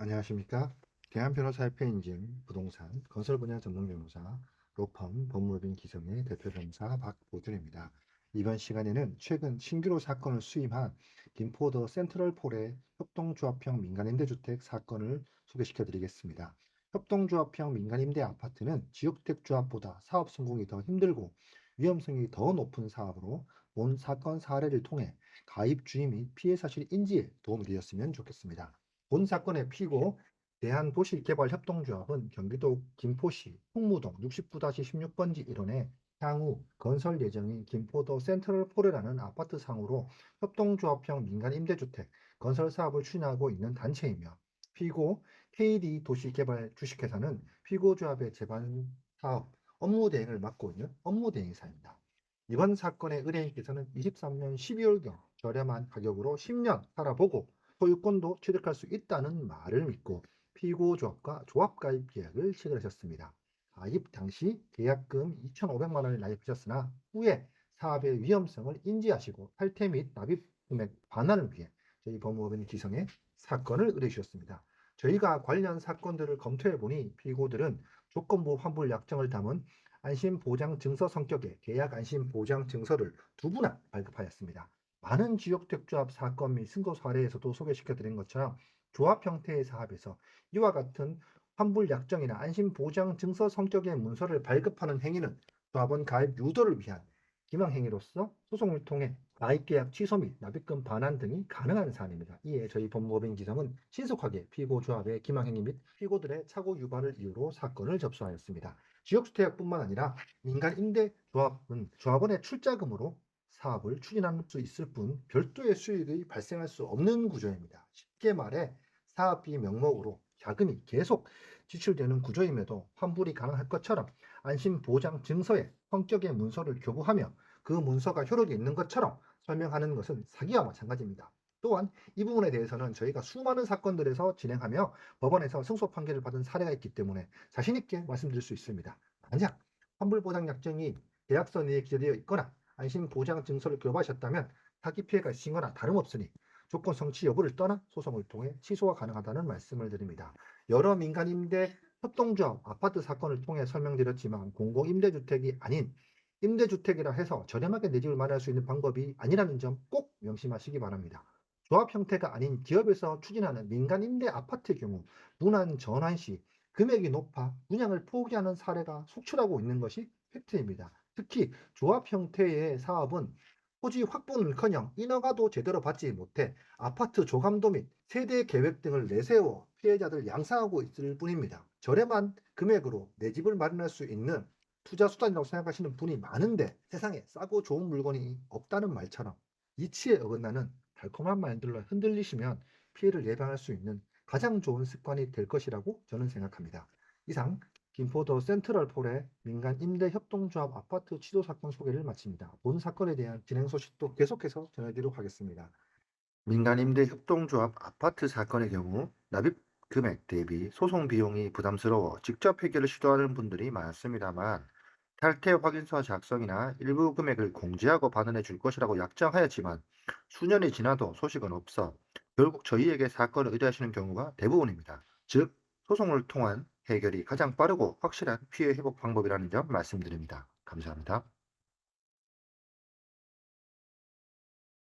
안녕하십니까? 대한변호사협회 인증 부동산 건설 분야 전문 변호사 로펌 법무법인 기성의 대표 변호사 박보준입니다. 이번 시간에는 최근 신규로 사건을 수임한 김포더 센트럴폴의 협동조합형 민간임대주택 사건을 소개시켜 드리겠습니다. 협동조합형 민간임대 아파트는 지역주택조합보다 사업 성공이 더 힘들고 위험성이 더 높은 사업으로 본 사건 사례를 통해 가입 주의 및 피해 사실 인지에 도움이 되었으면 좋겠습니다. 본 사건의 피고 대한도시개발협동조합은 경기도 김포시 풍무동 69-16번지 1원에 향후 건설 예정인 김포도 센트럴포레라는 아파트 상호로 협동조합형 민간임대주택 건설 사업을 추진하고 있는 단체이며 피고 KD 도시개발 주식회사는 피고 조합의 제반 사업 업무 대행을 맡고 있는 업무 대행사입니다. 이번 사건의 의뢰인께서는 23년 12월경 저렴한 가격으로 10년 살아보고 소유권도 취득할 수 있다는 말을 믿고 피고조합과 조합가입 계약을 체결하셨습니다. 가입 당시 계약금 2,500만 원을 납입하셨으나 후에 사업의 위험성을 인지하시고 탈퇴 및 납입 금액 반환을 위해 저희 법무법인 기성에 사건을 의뢰 주셨습니다. 저희가 관련 사건들을 검토해 보니 피고들은 조건부 환불 약정을 담은 안심보장증서 성격의 계약 안심보장증서를 두 분나 발급하였습니다. 많은 지역택조합 사건 및 승소 사례에서도 소개시켜 드린 것처럼 조합 형태의 사업에서 이와 같은 환불 약정이나 안심 보장 증서 성격의 문서를 발급하는 행위는 조합원 가입 유도를 위한 기망 행위로서 소송을 통해 가입 계약 취소 및 납입금 반환 등이 가능한 사안입니다. 이에 저희 법무법인 기성은 신속하게 피고 조합의 기망 행위 및 피고들의 착오 유발을 이유로 사건을 접수하였습니다. 지역주택뿐만 아니라 민간 임대 조합은 조합원의 출자금으로 사업을 추진할 수 있을 뿐 별도의 수익이 발생할 수 없는 구조입니다. 쉽게 말해 사업비 명목으로 자금이 계속 지출되는 구조임에도 환불이 가능할 것처럼 안심보장 증서에 성격의 문서를 교부하며 그 문서가 효력이 있는 것처럼 설명하는 것은 사기와 마찬가지입니다. 또한 이 부분에 대해서는 저희가 수많은 사건들에서 진행하며 법원에서 승소 판결을 받은 사례가 있기 때문에 자신 있게 말씀드릴 수 있습니다. 만약 환불보장 약정이 계약서 내에 기재되어 있거나 안심보장 증서를 교부하셨다면 사기 피해가 있으신 거나 다름없으니 조건 성취 여부를 떠나 소송을 통해 취소가 가능하다는 말씀을 드립니다. 여러 민간임대 협동조합 아파트 사건을 통해 설명드렸지만 공공임대주택이 아닌 임대주택이라 해서 저렴하게 내 집을 마련할 수 있는 방법이 아니라는 점 꼭 명심하시기 바랍니다. 조합 형태가 아닌 기업에서 추진하는 민간임대 아파트의 경우 문안 전환 시 금액이 높아 분양을 포기하는 사례가 속출하고 있는 것이 팩트입니다. 특히 조합 형태의 사업은 토지 확보는커녕 인허가도 제대로 받지 못해 아파트 조감도 및 세대 계획 등을 내세워 피해자들 양산하고 있을 뿐입니다. 저렴한 금액으로 내 집을 마련할 수 있는 투자 수단이라고 생각하시는 분이 많은데 세상에 싸고 좋은 물건이 없다는 말처럼 이치에 어긋나는 달콤한 말들로 흔들리시면 피해를 예방할 수 있는 가장 좋은 습관이 될 것이라고 저는 생각합니다. 이상 김포더 센트럴폴의 민간 임대 협동조합 아파트 취소 사건 소개를 마칩니다. 본 사건에 대한 진행 소식도 계속해서 전해드리도록 하겠습니다. 민간 임대 협동조합 아파트 사건의 경우 납입 금액 대비 소송 비용이 부담스러워 직접 해결을 시도하는 분들이 많습니다만 탈퇴 확인서 작성이나 일부 금액을 공제하고 반환해 줄 것이라고 약정하였지만 수년이 지나도 소식은 없어 결국 저희에게 사건을 의뢰하시는 경우가 대부분입니다. 즉, 소송을 통한 해결이 가장 빠르고 확실한 피해 회복 방법이라는 점 말씀드립니다. 감사합니다.